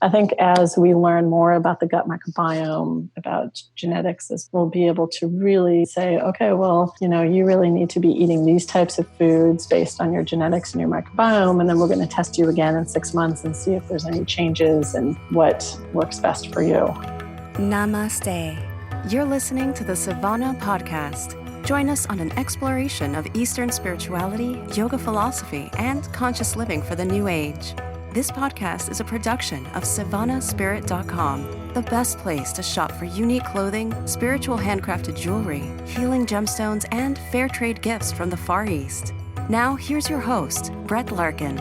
I think as we learn more about the gut microbiome, about genetics, we'll be able to really say, okay, well, you really need to be eating these types of foods based on your genetics and your microbiome. And then we're going to test you again in 6 months and see if there's any changes and what works best for you. Namaste. You're listening to the Savannah Podcast. Join us on an exploration of Eastern spirituality, yoga philosophy, and conscious living for the new age. This podcast is a production of SavannahSpirit.com, the best place to shop for unique clothing, spiritual handcrafted jewelry, healing gemstones, and fair trade gifts from the Far East. Now, here's your host, Brett Larkin.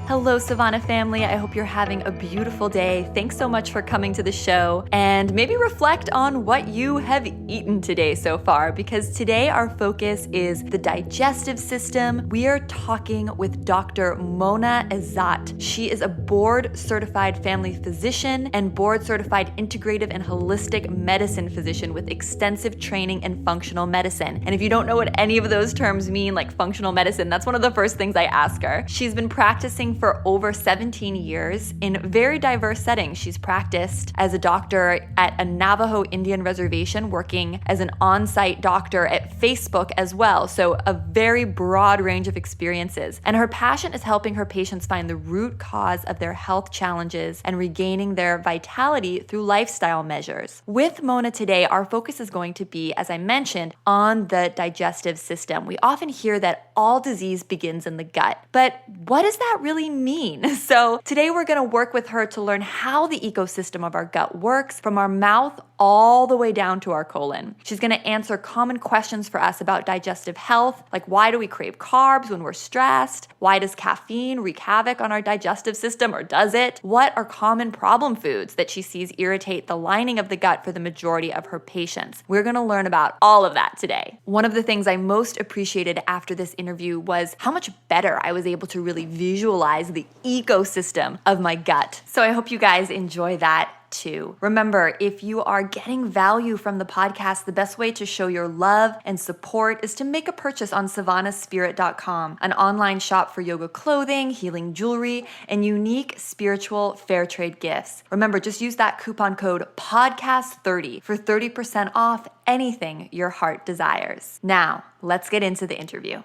Hello, Savannah family. I hope you're having a beautiful day. Thanks so much for coming to the show, and maybe reflect on what you have eaten today so far, because today our focus is the digestive system. We are talking with Dr. Mona Ezzat. She is a board-certified family physician and board-certified integrative and holistic medicine physician with extensive training in functional medicine. And if you don't know what any of those terms mean, like functional medicine, that's one of the first things I ask her. She's been practicing for over 17 years in very diverse settings. She's practiced as a doctor at a Navajo Indian reservation, working as an on-site doctor at Facebook as well. So a very broad range of experiences. And her passion is helping her patients find the root cause of their health challenges and regaining their vitality through lifestyle measures. With Mona today, our focus is going to be, as I mentioned, on the digestive system. We often hear that all disease begins in the gut, but what does that really mean? So today we're going to work with her to learn how the ecosystem of our gut works from our mouth all the way down to our colon. She's going to answer common questions for us about digestive health, like why do we crave carbs when we're stressed? Why does caffeine wreak havoc on our digestive system, or does it? What are common problem foods that she sees irritate the lining of the gut for the majority of her patients? We're going to learn about all of that today. One of the things I most appreciated after this interview was how much better I was able to really visualize the ecosystem of my gut. So I hope you guys enjoy that too. Remember, if you are getting value from the podcast, the best way to show your love and support is to make a purchase on SavannahSpirit.com, an online shop for yoga clothing, healing jewelry, and unique spiritual fair trade gifts. Remember, just use that coupon code PODCAST30 for 30% off anything your heart desires. Now, let's get into the interview.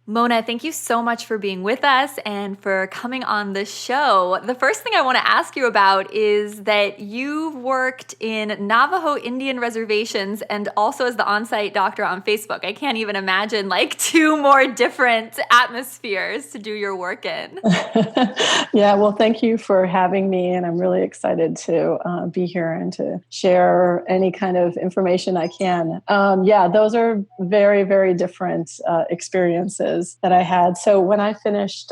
Mona, thank you so much for being with us and for coming on the show. The first thing I want to ask you about is that you've worked in Navajo Indian reservations and also as the on-site doctor on Facebook. I can't even imagine like two more different atmospheres to do your work in. Yeah, well, thank you for having me, and I'm really excited to be here and to share any kind of information I can. Those are very, very different experiences that I had. So when I finished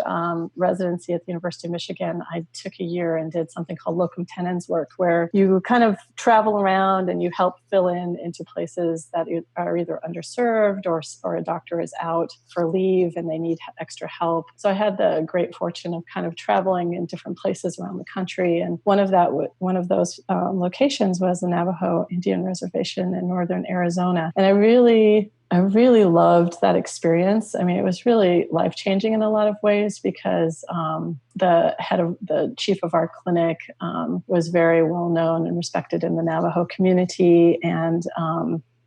residency at the University of Michigan, I took a year and did something called locum tenens work, where you kind of travel around and you help fill into places that are either underserved or a doctor is out for leave and they need extra help. So I had the great fortune of kind of traveling in different places around the country. And one of those locations was the Navajo Indian Reservation in northern Arizona. And I really loved that experience. I mean, it was really life-changing in a lot of ways because the chief of our clinic was very well known and respected in the Navajo community. And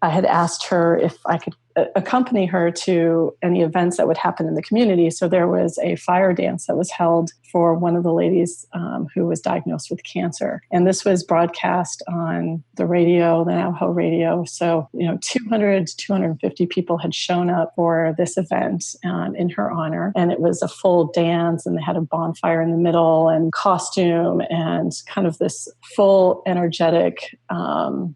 I had asked her if I could accompany her to any events that would happen in the community. So there was a fire dance that was held for one of the ladies who was diagnosed with cancer. And this was broadcast on the radio, the Navajo radio. So, 200 to 250 people had shown up for this event in her honor. And it was a full dance, and they had a bonfire in the middle and costume and kind of this full energetic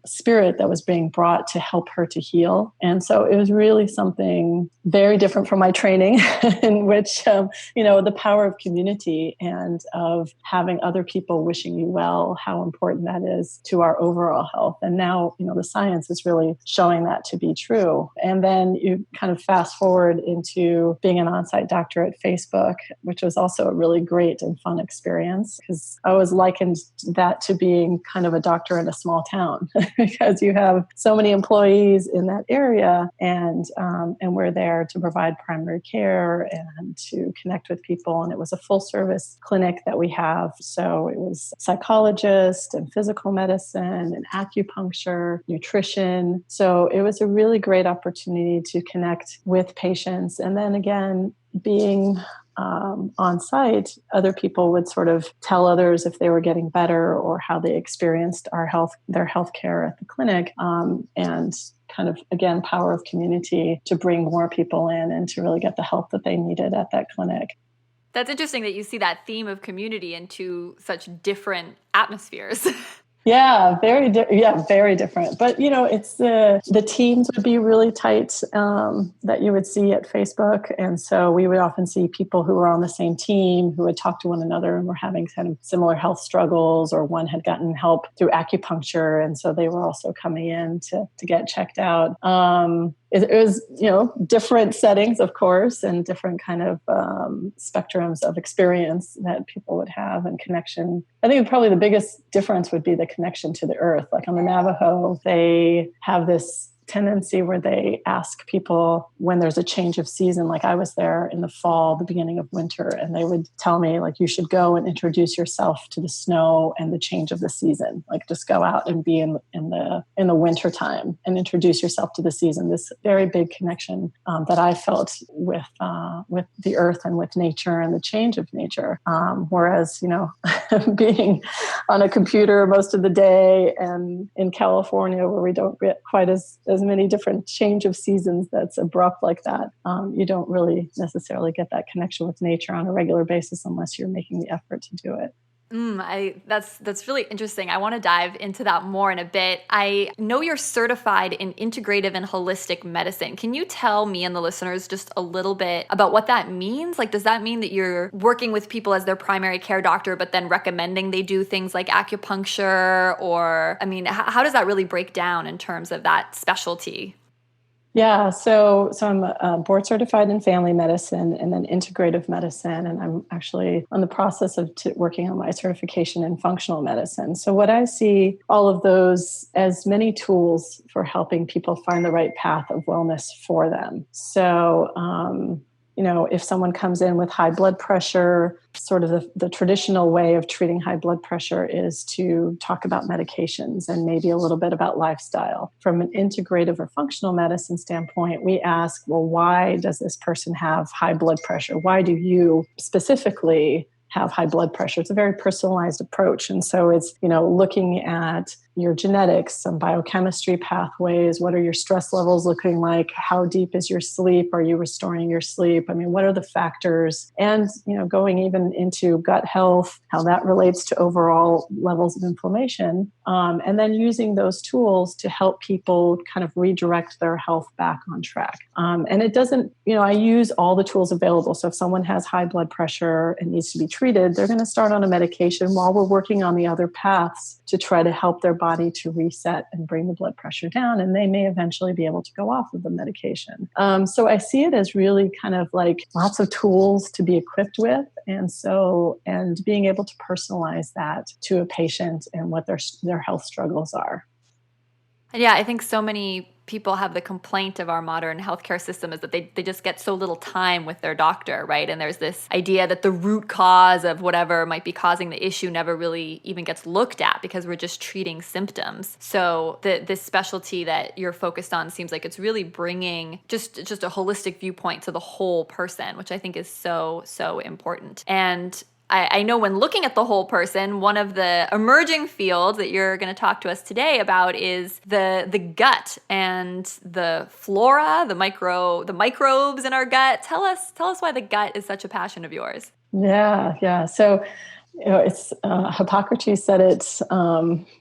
spirit that was being brought to help her to heal. And so it was really something very different from my training in which, the power of community and of having other people wishing you well, how important that is to our overall health. And now, the science is really showing that to be true. And then you kind of fast forward into being an on-site doctor at Facebook, which was also a really great and fun experience because I always likened that to being kind of a doctor in a small town because you have so many employees in that area. And and we're there to provide primary care and to connect with people. And it was a full service clinic that we have. So it was psychologist and physical medicine and acupuncture, nutrition. So it was a really great opportunity to connect with patients. And then again, being on site, other people would sort of tell others if they were getting better or how they experienced their health care at the clinic, and kind of, again, power of community to bring more people in and to really get the help that they needed at that clinic. That's interesting that you see that theme of community in two such different atmospheres. Yeah, very different. But, it's the teams would be really tight that you would see at Facebook. And so we would often see people who were on the same team who would talk to one another and were having kind of similar health struggles, or one had gotten help through acupuncture. And so they were also coming in to get checked out. It was, different settings, of course, and different kind of spectrums of experience that people would have and connection. I think probably the biggest difference would be the connection to the earth. Like on the Navajo, they have this tendency where they ask people when there's a change of season. Like I was there in the fall, the beginning of winter, and they would tell me, like, you should go and introduce yourself to the snow and the change of the season. Like just go out and be in the winter time and introduce yourself to the season. This very big connection that I felt with the earth and with nature and the change of nature. Whereas, being on a computer most of the day and in California where we don't get quite as many different change of seasons that's abrupt like that, you don't really necessarily get that connection with nature on a regular basis unless you're making the effort to do it. That's really interesting. I want to dive into that more in a bit. I know you're certified in integrative and holistic medicine. Can you tell me and the listeners just a little bit about what that means? Like, does that mean that you're working with people as their primary care doctor, but then recommending they do things like acupuncture? Or, how does that really break down in terms of that specialty? Yeah, so I'm board certified in family medicine and then integrative medicine, and I'm actually on the process of working on my certification in functional medicine. So what I see all of those as many tools for helping people find the right path of wellness for them. So, if someone comes in with high blood pressure, sort of the traditional way of treating high blood pressure is to talk about medications and maybe a little bit about lifestyle. From an integrative or functional medicine standpoint, we ask, well, why does this person have high blood pressure? Why do you specifically have high blood pressure? It's a very personalized approach. And so it's, looking at your genetics, some biochemistry pathways. What are your stress levels looking like? How deep is your sleep? Are you restoring your sleep? What are the factors? And, going even into gut health, how that relates to overall levels of inflammation. And then using those tools to help people kind of redirect their health back on track. And it doesn't, I use all the tools available. So if someone has high blood pressure and needs to be treated, they're going to start on a medication while we're working on the other paths to try to help their body to reset and bring the blood pressure down. And they may eventually be able to go off of the medication. So I see it as really kind of like lots of tools to be equipped with. And being able to personalize that to a patient and what their health struggles are. Yeah, I think so many people have the complaint of our modern healthcare system is that they just get so little time with their doctor, right? And there's this idea that the root cause of whatever might be causing the issue never really even gets looked at because we're just treating symptoms. So this specialty that you're focused on seems like it's really bringing just a holistic viewpoint to the whole person, which I think is so, so important. And I know when looking at the whole person, one of the emerging fields that you're going to talk to us today about is the gut and the flora, the microbes in our gut. Tell us why the gut is such a passion of yours. Yeah. So, it's Hippocrates said it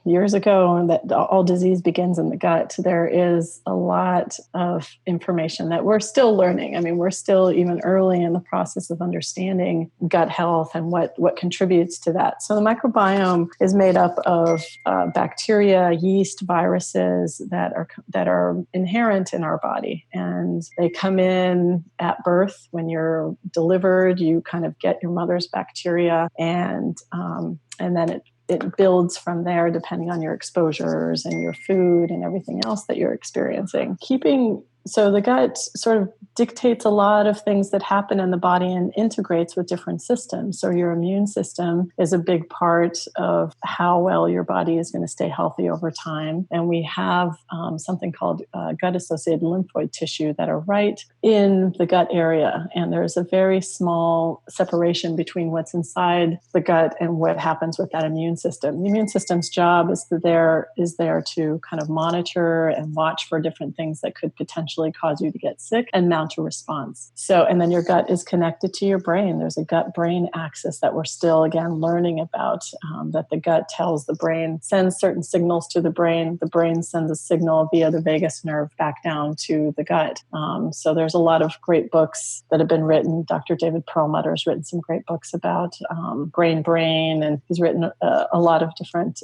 years ago that all disease begins in the gut. There is a lot of information that we're still learning. We're still even early in the process of understanding gut health and what contributes to that. So the microbiome is made up of bacteria, yeast, viruses that are inherent in our body, and they come in at birth. When you're delivered, you kind of get your mother's bacteria, and then it builds from there depending on your exposures and your food and everything else that you're experiencing. Keeping So the gut sort of dictates a lot of things that happen in the body and integrates with different systems. So your immune system is a big part of how well your body is going to stay healthy over time. And we have something called gut-associated lymphoid tissue that are right in the gut area. And there's a very small separation between what's inside the gut and what happens with that immune system. The immune system's job is there to kind of monitor and watch for different things that could potentially cause you to get sick and mount a response. So, and then your gut is connected to your brain. There's a gut-brain axis that we're still, again, learning about, that the gut tells the brain, sends certain signals to the brain. The brain sends a signal via the vagus nerve back down to the gut. So there's a lot of great books that have been written. Dr. David Perlmutter has written some great books about brain, and he's written a lot of different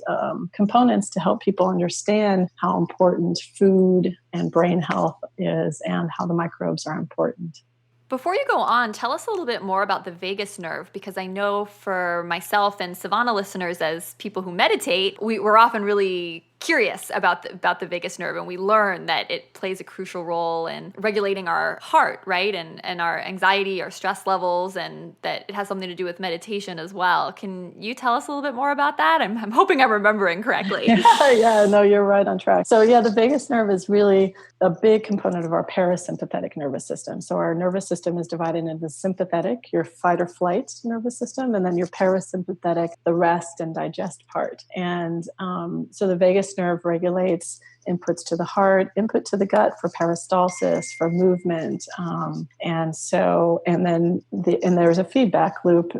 components to help people understand how important food and brain health is and how the microbes are important. Before you go on, tell us a little bit more about the vagus nerve, because I know for myself and Savannah listeners, as people who meditate, we're often really curious about the vagus nerve, and we learn that it plays a crucial role in regulating our heart, right? And our anxiety, our stress levels, and that it has something to do with meditation as well. Can you tell us a little bit more about that? I'm hoping I'm remembering correctly. Yeah, no, you're right on track. So yeah, the vagus nerve is really a big component of our parasympathetic nervous system. So our nervous system is divided into sympathetic, your fight or flight nervous system, and then your parasympathetic, the rest and digest part. And so the vagus nerve regulates inputs to the heart, input to the gut for peristalsis, for movement, and then there's a feedback loop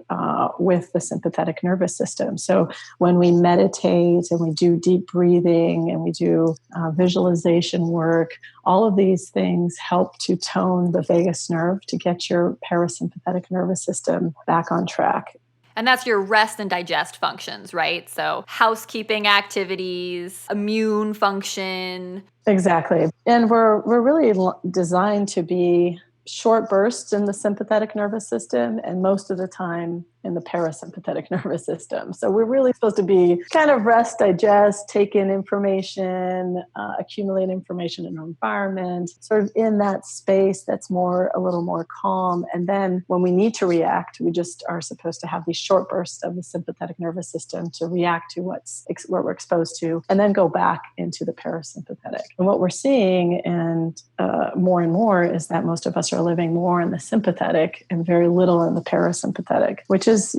with the sympathetic nervous system. So when we meditate and we do deep breathing and we do visualization work, all of these things help to tone the vagus nerve to get your parasympathetic nervous system back on track. And that's your rest and digest functions, right? So housekeeping activities, immune function. Exactly. And we're really designed to be short bursts in the sympathetic nervous system and most of the time in the parasympathetic nervous system. So we're really supposed to be kind of rest, digest, take in information, accumulate information in our environment, sort of in that space that's a little more calm. And then when we need to react, we just are supposed to have these short bursts of the sympathetic nervous system to react to what we're exposed to, and then go back into the parasympathetic. And what we're seeing, and more is that most of us are living more in the sympathetic and very little in the parasympathetic, which is,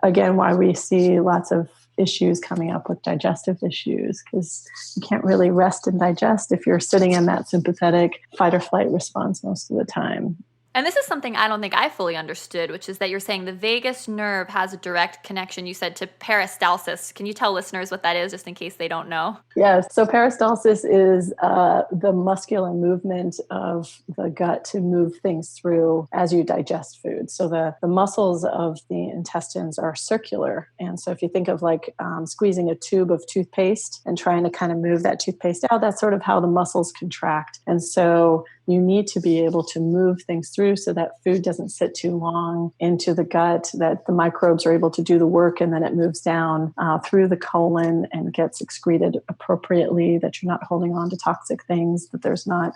again, why we see lots of issues coming up with digestive issues, because you can't really rest and digest if you're sitting in that sympathetic fight or flight response most of the time. And this is something I don't think I fully understood, which is that you're saying the vagus nerve has a direct connection, you said, to peristalsis. Can you tell listeners what that is, just in case they don't know? Yes. So peristalsis is the muscular movement of the gut to move things through as you digest food. So the muscles of the intestines are circular. And so if you think of like squeezing a tube of toothpaste and trying to kind of move that toothpaste out, that's sort of how the muscles contract. And so you need to be able to move things through so that food doesn't sit too long into the gut, that the microbes are able to do the work, and then it moves down through the colon and gets excreted appropriately, that you're not holding on to toxic things, that there's not,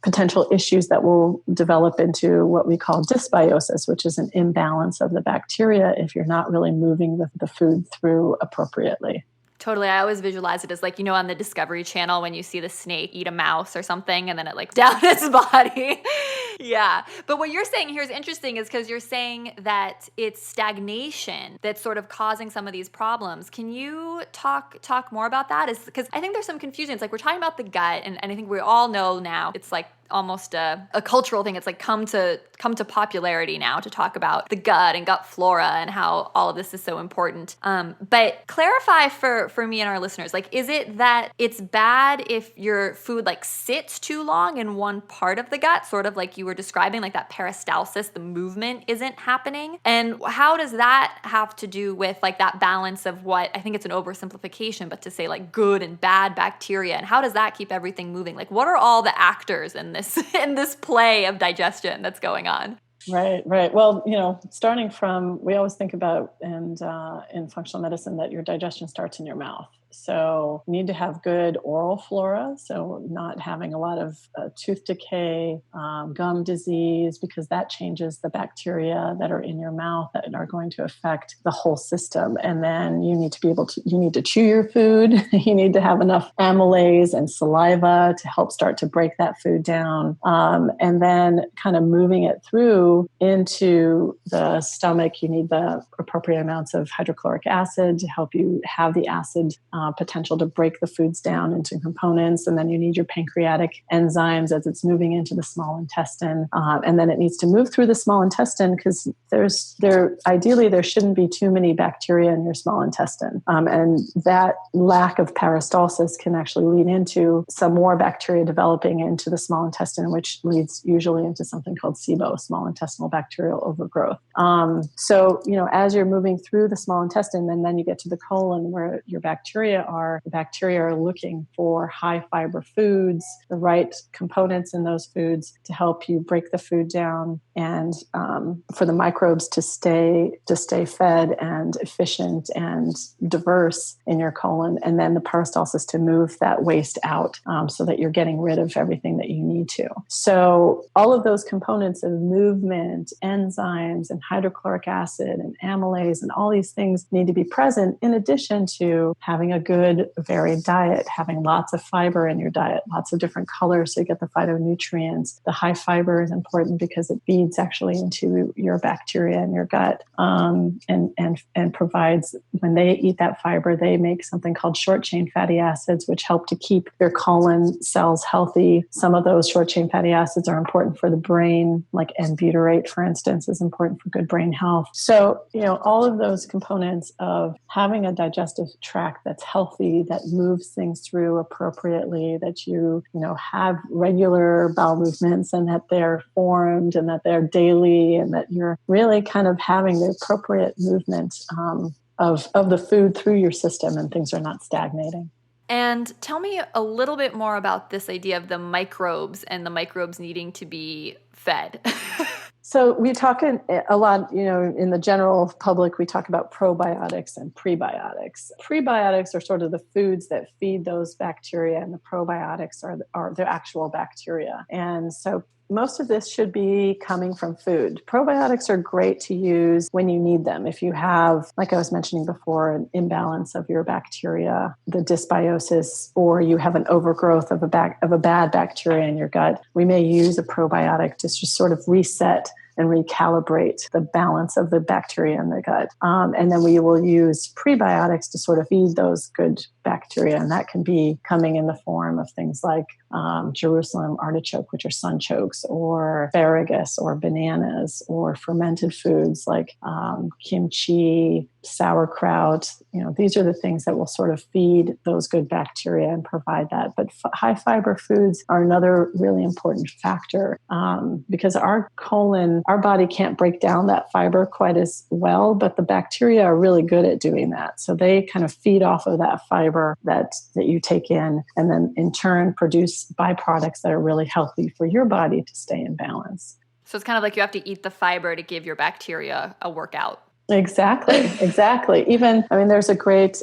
potential issues that will develop into what we call dysbiosis, which is an imbalance of the bacteria if you're not really moving the food through appropriately. Totally. I always visualize it as like, on the Discovery Channel when you see the snake eat a mouse or something and then it like down its body. Yeah. But what you're saying here is interesting, is because you're saying that it's stagnation that's sort of causing some of these problems. Can you talk more about that? Is because I think there's some confusion. It's like we're talking about the gut, and I think we all know now it's like almost a cultural thing. It's like come to popularity now to talk about the gut and gut flora and how all of this is so important. But clarify for me and our listeners, like, is it that it's bad if your food like sits too long in one part of the gut, sort of like you were describing, like that peristalsis, the movement isn't happening? And how does that have to do with like that balance of what, I think it's an oversimplification, but to say like good and bad bacteria, and how does that keep everything moving? Like, what are all the actors in this play of digestion that's going on? Right. Well, starting from, we always think about, and in functional medicine, that your digestion starts in your mouth. So you need to have good oral flora. So not having a lot of tooth decay, gum disease, because that changes the bacteria that are in your mouth that are going to affect the whole system. And then you need to chew your food. You need to have enough amylase and saliva to help start to break that food down. And then kind of moving it through into the stomach, you need the appropriate amounts of hydrochloric acid to help you have the acid potential to break the foods down into components. And then you need your pancreatic enzymes as it's moving into the small intestine. And then it needs to move through the small intestine because ideally there shouldn't be too many bacteria in your small intestine. And that lack of peristalsis can actually lead into some more bacteria developing into the small intestine, which leads usually into something called SIBO, small intestinal bacterial overgrowth. So, as you're moving through the small intestine, and then you get to the colon where your bacteria are, the bacteria are looking for high fiber foods, the right components in those foods to help you break the food down and for the microbes to stay fed and efficient and diverse in your colon, and then the peristalsis to move that waste out so that you're getting rid of everything that you need to. So all of those components of movement, enzymes, and hydrochloric acid and amylase and all these things need to be present in addition to having a good varied diet, having lots of fiber in your diet, lots of different colors so you get the phytonutrients. The high fiber is important because it feeds actually into your bacteria in your gut and provides, when they eat that fiber, they make something called short chain fatty acids, which help to keep your colon cells healthy. Some of those short chain fatty acids are important for the brain, like N-butyrate, for instance, is important for good brain health. So, all of those components of having a digestive tract that's healthy, that moves things through appropriately, that you have regular bowel movements and that they're formed and that they're daily and that you're really kind of having the appropriate movement of the food through your system and things are not stagnating. And tell me a little bit more about this idea of the microbes and the microbes needing to be fed. So we talk a lot, in the general public, we talk about probiotics and prebiotics. Prebiotics are sort of the foods that feed those bacteria, and the probiotics are the actual bacteria. And so most of this should be coming from food. Probiotics are great to use when you need them. If you have, like I was mentioning before, an imbalance of your bacteria, the dysbiosis, or you have an overgrowth of a bad bacteria in your gut, we may use a probiotic to just sort of reset and recalibrate the balance of the bacteria in the gut. And then we will use prebiotics to sort of feed those good bacteria. And that can be coming in the form of things like Jerusalem artichoke, which are sunchokes, or asparagus, or bananas, or fermented foods like kimchi, sauerkraut. These are the things that will sort of feed those good bacteria and provide that. But high fiber foods are another really important factor because our body can't break down that fiber quite as well, but the bacteria are really good at doing that. So they kind of feed off of that fiber that you take in, and then in turn produce byproducts that are really healthy for your body to stay in balance. So it's kind of like you have to eat the fiber to give your bacteria a workout. Exactly. There's a great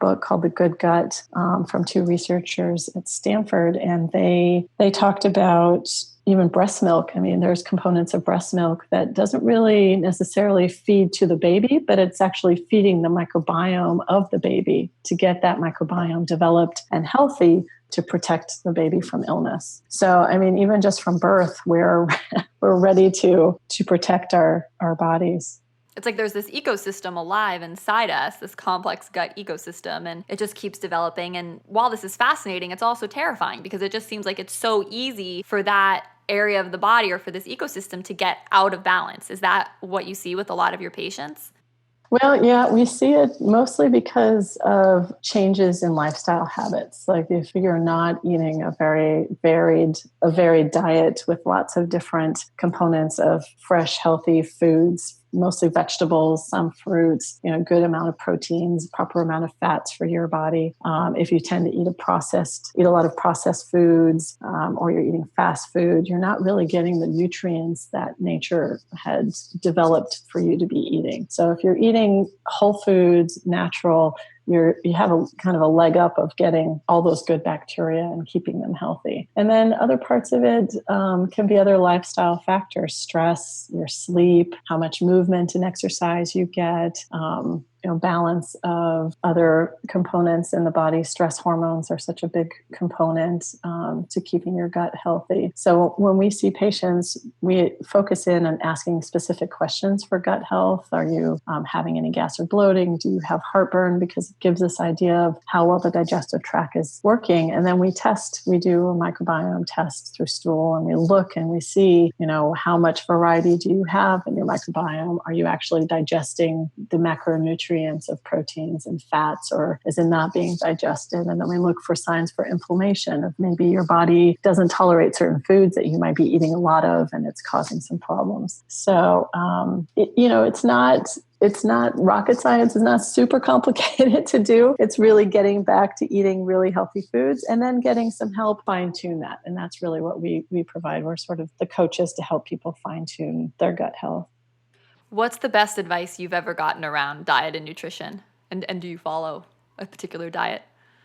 book called The Good Gut from two researchers at Stanford, and they talked about even breast milk. There's components of breast milk that doesn't really necessarily feed to the baby, but it's actually feeding the microbiome of the baby to get that microbiome developed and healthy to protect the baby from illness. So, even just from birth, we're ready to protect our bodies. It's like there's this ecosystem alive inside us, this complex gut ecosystem, and it just keeps developing. And while this is fascinating, it's also terrifying because it just seems like it's so easy for that area of the body or for this ecosystem to get out of balance. Is that what you see with a lot of your patients? Well, yeah, we see it mostly because of changes in lifestyle habits. Like if you're not eating a very varied diet with lots of different components of fresh, healthy foods, mostly vegetables, some fruits, good amount of proteins, proper amount of fats for your body. If you tend to eat a lot of processed foods, or you're eating fast food, you're not really getting the nutrients that nature had developed for you to be eating. So if you're eating whole foods, natural, you have a kind of a leg up of getting all those good bacteria and keeping them healthy. And then other parts of it can be other lifestyle factors, stress, your sleep, how much movement and exercise you get, balance of other components in the body. Stress hormones are such a big component to keeping your gut healthy. So when we see patients, we focus in on asking specific questions for gut health. Are you having any gas or bloating? Do you have heartburn? Because it gives us idea of how well the digestive tract is working. And then we do a microbiome test through stool, and we look and we see, how much variety do you have in your microbiome? Are you actually digesting the macronutrients of proteins and fats, or is it not being digested? And then we look for signs for inflammation, of maybe your body doesn't tolerate certain foods that you might be eating a lot of, and it's causing some problems. So, it's not rocket science. It's not super complicated to do. It's really getting back to eating really healthy foods and then getting some help fine tune that. And that's really what we provide. We're sort of the coaches to help people fine tune their gut health. What's the best advice you've ever gotten around diet and nutrition? And do you follow a particular diet?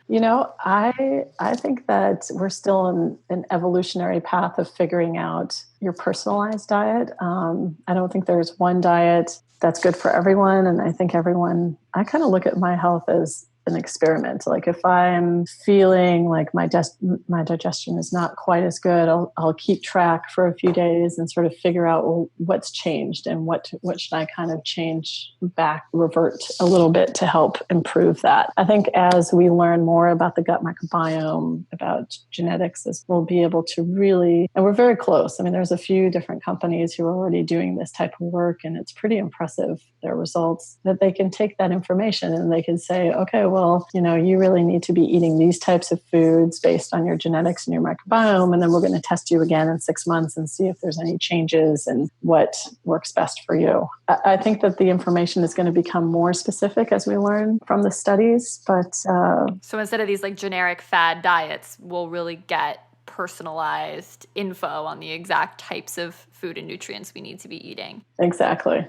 I think that we're still in an evolutionary path of figuring out your personalized diet. I don't think there's one diet that's good for everyone. And I think I kind of look at my health as an experiment. Like if I'm feeling like my digestion is not quite as good, I'll keep track for a few days and sort of figure out what's changed and what should I kind of change back, revert a little bit to help improve that. I think as we learn more about the gut microbiome, about genetics, we'll be able to really, and we're very close. I mean, there's a few different companies who are already doing this type of work, and it's pretty impressive, their results, that they can take that information and they can say, okay, well, you really need to be eating these types of foods based on your genetics and your microbiome. And then we're going to test you again in 6 months and see if there's any changes and what works best for you. I think that the information is going to become more specific as we learn from the studies. But so instead of these like generic fad diets, we'll really get personalized info on the exact types of food and nutrients we need to be eating. Exactly.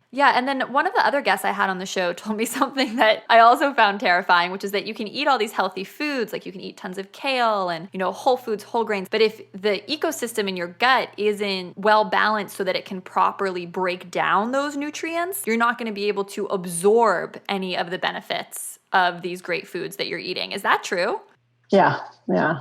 Yeah, and then one of the other guests I had on the show told me something that I also found terrifying, which is that you can eat all these healthy foods, like you can eat tons of kale and, whole foods, whole grains. But if the ecosystem in your gut isn't well balanced so that it can properly break down those nutrients, you're not going to be able to absorb any of the benefits of these great foods that you're eating. Is that true? Yeah.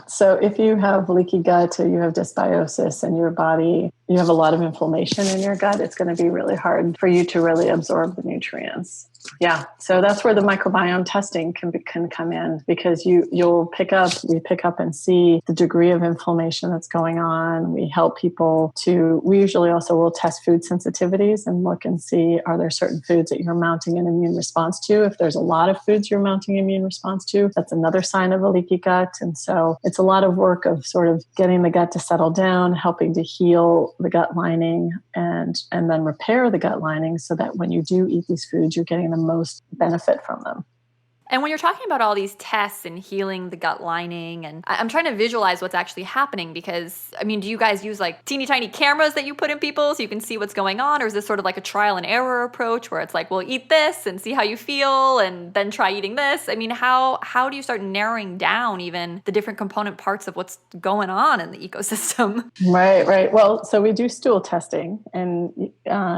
So if you have leaky gut or you have dysbiosis in your body, you have a lot of inflammation in your gut, it's going to be really hard for you to really absorb the nutrients. Yeah. So that's where the microbiome testing can come in, because we pick up and see the degree of inflammation that's going on. We help people we usually also will test food sensitivities and look and see, are there certain foods that you're mounting an immune response to? If there's a lot of foods you're mounting immune response to, that's another sign of a leaky gut. And so it's a lot of work of sort of getting the gut to settle down, helping to heal the gut lining and then repair the gut lining so that when you do eat these foods, you're getting the most benefit from them. And when you're talking about all these tests and healing the gut lining, and I'm trying to visualize what's actually happening, because, do you guys use like teeny tiny cameras that you put in people so you can see what's going on? Or is this sort of like a trial and error approach where it's like, well, eat this and see how you feel and then try eating this? How do you start narrowing down even the different component parts of what's going on in the ecosystem? Right. Well, so we do stool testing, and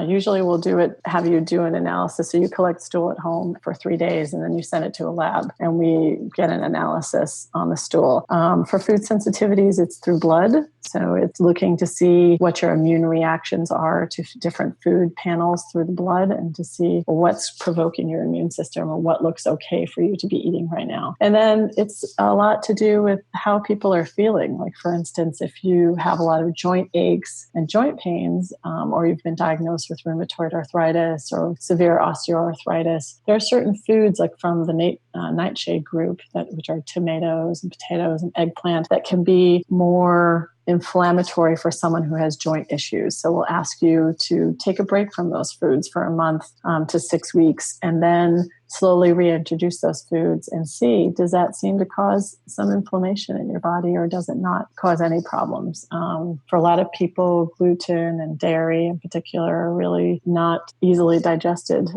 usually we'll have you do an analysis. So you collect stool at home for 3 days and then you send it to a lab and we get an analysis on the stool. For food sensitivities, it's through blood. So it's looking to see what your immune reactions are to different food panels through the blood, and to see what's provoking your immune system or what looks okay for you to be eating right now. And then it's a lot to do with how people are feeling. Like, for instance, if you have a lot of joint aches and joint pains, or you've been diagnosed with rheumatoid arthritis or severe osteoarthritis, there are certain foods like from the nightshade group, which are tomatoes and potatoes and eggplant, that can be more inflammatory for someone who has joint issues. So we'll ask you to take a break from those foods for a month to 6 weeks, and then slowly reintroduce those foods and see, does that seem to cause some inflammation in your body, or does it not cause any problems? For a lot of people, gluten and dairy in particular are really not easily digested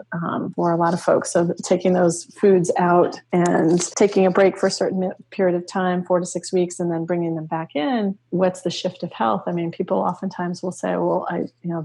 for a lot of folks. So taking those foods out and taking a break for a certain period of time, 4 to 6 weeks, and then bringing them back in, what's the shift of health? I mean, people oftentimes will say, well,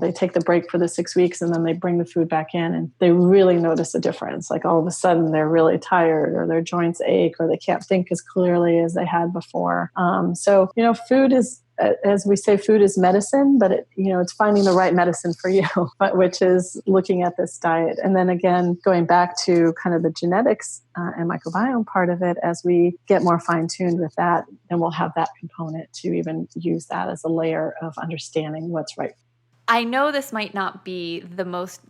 they take the break for the 6 weeks and then they bring the food back in and they really notice a difference. Like all of a sudden they're really tired, or their joints ache, or they can't think as clearly as they had before. So food is, as we say, food is medicine, but it's finding the right medicine for you, which is looking at this diet. And then again, going back to kind of the genetics and microbiome part of it, as we get more fine-tuned with that, then we'll have that component to even use that as a layer of understanding what's right. I know this might not be the most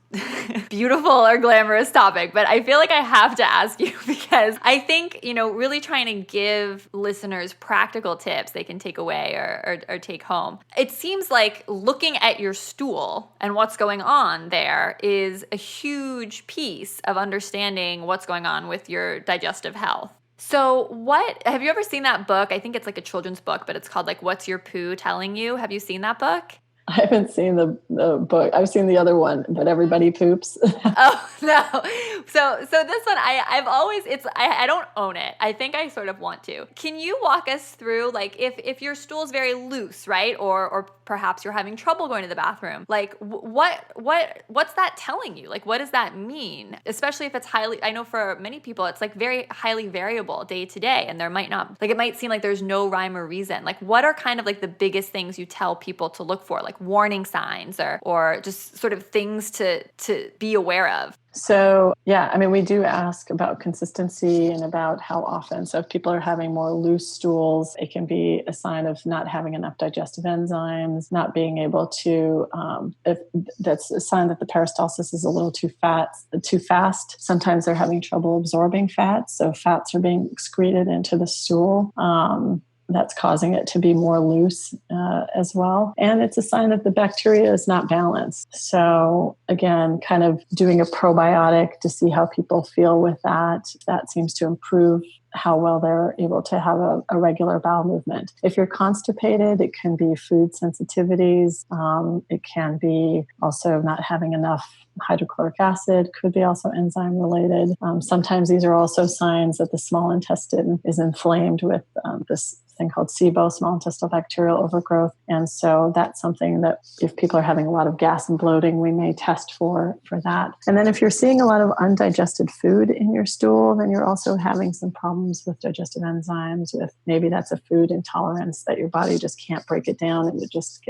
beautiful or glamorous topic, but I feel like I have to ask you because I think, really trying to give listeners practical tips they can take away or take home. It seems like looking at your stool and what's going on there is a huge piece of understanding what's going on with your digestive health. So have you ever seen that book? I think it's like a children's book, but it's called like, What's Your Poo Telling You? Have you seen that book? I haven't seen the book. I've seen the other one, that everybody poops. Oh, no. So this one, I don't own it. I think I sort of want to. Can you walk us through, like, if your stool is very loose, right? Or perhaps you're having trouble going to the bathroom. Like, what's that telling you? Like, what does that mean? Especially if it's I know for many people, it's like very highly variable day to day. And there might not, like, it might seem like there's no rhyme or reason. Like, what are kind of like the biggest things you tell people to look for? Like warning signs or just sort of things to be aware of? So, yeah, I mean, we do ask about consistency and about how often. So if people are having more loose stools, it can be a sign of not having enough digestive enzymes, not being able to, if that's a sign that the peristalsis is a little too fast. Sometimes they're having trouble absorbing fats. So fats are being excreted into the stool. That's causing it to be more loose as well. And it's a sign that the bacteria is not balanced. So again, kind of doing a probiotic to see how people feel with that. That seems to improve how well they're able to have a regular bowel movement. If you're constipated, it can be food sensitivities. It can be also not having enough hydrochloric acid, could be also enzyme related. Sometimes these are also signs that the small intestine is inflamed with this thing called SIBO, small intestinal bacterial overgrowth. And so that's something that if people are having a lot of gas and bloating, we may test for that. And then if you're seeing a lot of undigested food in your stool, then you're also having some problems with digestive enzymes, with maybe that's a food intolerance that your body just can't break it down and it just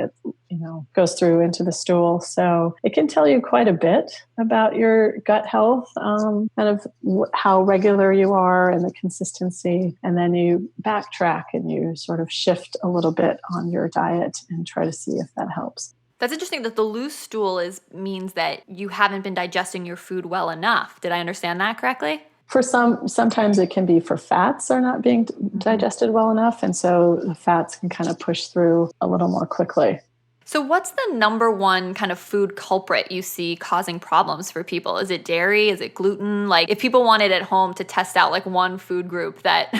goes through into the stool. So it can tell you quite a bit about your gut health, kind of how regular you are and the consistency. And then you backtrack and you sort of shift a little bit on your diet and try to see if that helps. That's interesting that the loose stool means that you haven't been digesting your food well enough. Did I understand that correctly? For sometimes it can be for fats are not being digested well enough. And so the fats can kind of push through a little more quickly. So what's the number one kind of food culprit you see causing problems for people? Is it dairy? Is it gluten? Like if people wanted at home to test out like one food group that,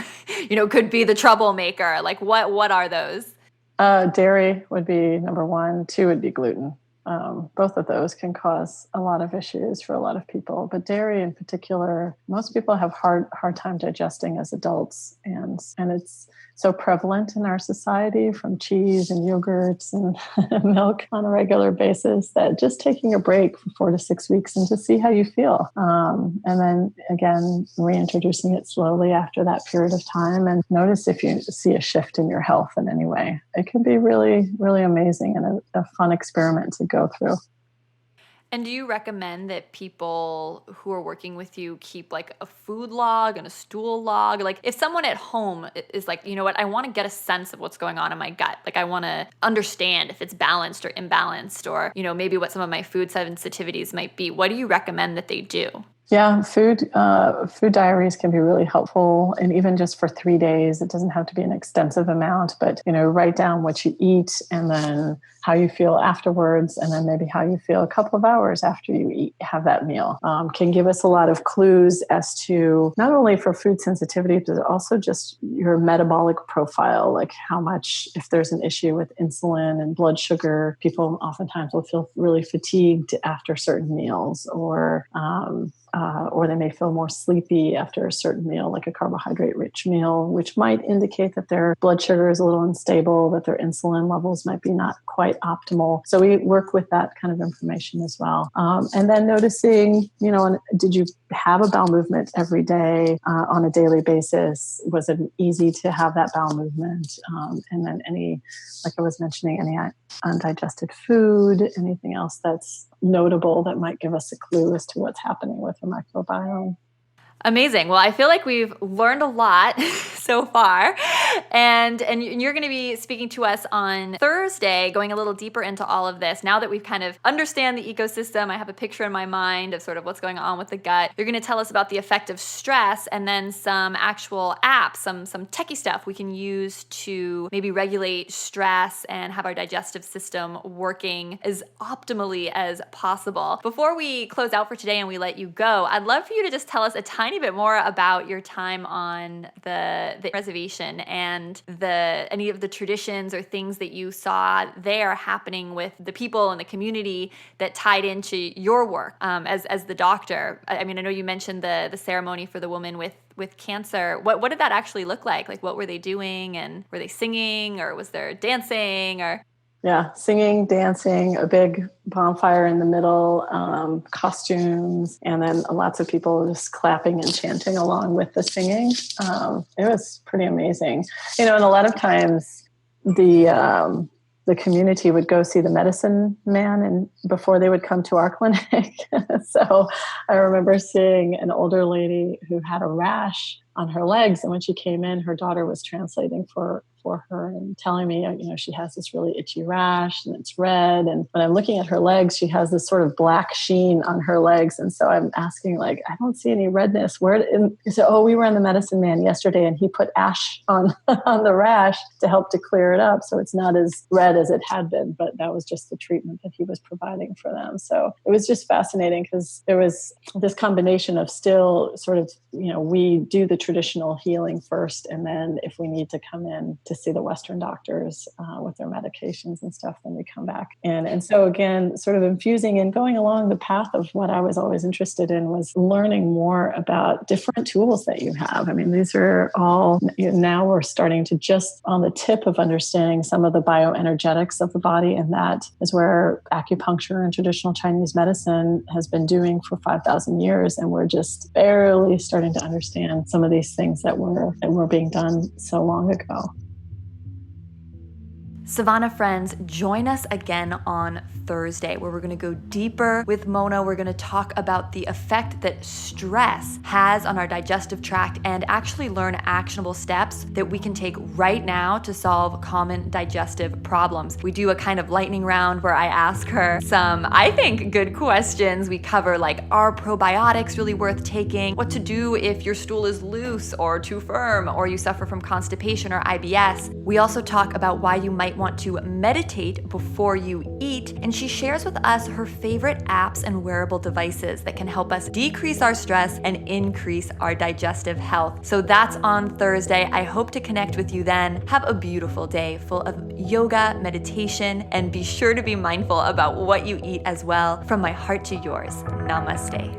could be the troublemaker, like what are those? Dairy would be number one. 2 would be gluten. Both of those can cause a lot of issues for a lot of people, but dairy in particular, most people have hard time digesting as adults, and it's so prevalent in our society, from cheese and yogurts and milk on a regular basis, that just taking a break for 4 to 6 weeks and to see how you feel. And then again, reintroducing it slowly after that period of time, and notice if you see a shift in your health in any way. It can be really, really amazing and a fun experiment to go through. And do you recommend that people who are working with you keep like a food log and a stool log? Like if someone at home is like, you know what, I want to get a sense of what's going on in my gut. Like I want to understand if it's balanced or imbalanced, or, maybe what some of my food sensitivities might be. What do you recommend that they do? Yeah, food diaries can be really helpful, and even just for 3 days, it doesn't have to be an extensive amount, but write down what you eat and then how you feel afterwards, and then maybe how you feel a couple of hours after you have that meal. Can give us a lot of clues as to not only for food sensitivity, but also just your metabolic profile, like how much, if there's an issue with insulin and blood sugar, people oftentimes will feel really fatigued after certain meals, or they may feel more sleepy after a certain meal, like a carbohydrate-rich meal, which might indicate that their blood sugar is a little unstable, that their insulin levels might be not quite optimal. So we work with that kind of information as well. And then noticing, did you have a bowel movement every day on a daily basis? Was it easy to have that bowel movement? And then like I was mentioning, any undigested food, anything else that's notable that might give us a clue as to what's happening with the microbiome. Amazing. Well, I feel like we've learned a lot so far, and you're going to be speaking to us on Thursday, going a little deeper into all of this. Now that we've kind of understand the ecosystem, I have a picture in my mind of sort of what's going on with the gut. You're going to tell us about the effect of stress, and then some actual apps, some techie stuff we can use to maybe regulate stress and have our digestive system working as optimally as possible. Before we close out for today and we let you go, I'd love for you to just tell us a tiny bit more about your time on the reservation and any of the traditions or things that you saw there happening with the people in the community that tied into your work as the doctor. I mean, I know you mentioned the ceremony for the woman with cancer. What did that actually look like? Like, what were they doing, and were they singing, or was there dancing, or? Yeah, singing, dancing, a big bonfire in the middle, costumes, and then lots of people just clapping and chanting along with the singing. It was pretty amazing. And a lot of times the community would go see the medicine man and before they would come to our clinic. So I remember seeing an older lady who had a rash on her legs. And when she came in, her daughter was translating for her and telling me, she has this really itchy rash and it's red. And when I'm looking at her legs, she has this sort of black sheen on her legs. And so I'm asking, I don't see any redness. He said, we were on the medicine man yesterday and he put ash on the rash to help to clear it up. So it's not as red as it had been, but that was just the treatment that he was providing for them. So it was just fascinating because there was this combination of still sort of, we do the traditional healing first. And then if we need to come in to see the Western doctors with their medications and stuff, then we come back. And so again, sort of infusing and going along the path of what I was always interested in was learning more about different tools that you have. I mean, these are all, now we're starting to just on the tip of understanding some of the bioenergetics of the body. And that is where acupuncture and traditional Chinese medicine has been doing for 5,000 years. And we're just barely starting to understand some of these things that were being done so long ago. Savannah friends, join us again on Thursday, where we're going to go deeper with Mona. We're going to talk about the effect that stress has on our digestive tract and actually learn actionable steps that we can take right now to solve common digestive problems. We do a kind of lightning round where I ask her some, I think, good questions. We cover are probiotics really worth taking? What to do if your stool is loose or too firm, or you suffer from constipation or IBS. We also talk about why you might want to meditate before you eat, and she shares with us her favorite apps and wearable devices that can help us decrease our stress and increase our digestive health. So that's on Thursday. I hope to connect with you then. Have a beautiful day full of yoga, meditation, and be sure to be mindful about what you eat as well. From my heart to yours, namaste.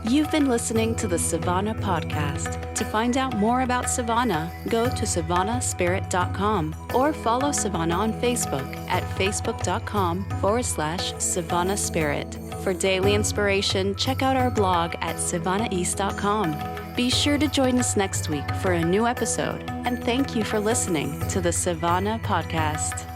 You've been listening to the Savannah Podcast. To find out more about Savannah, go to savannahspirit.com or follow Savannah on Facebook at facebook.com/Savannah Spirit. For daily inspiration, check out our blog at savannaeast.com. Be sure to join us next week for a new episode, and thank you for listening to the Savannah Podcast.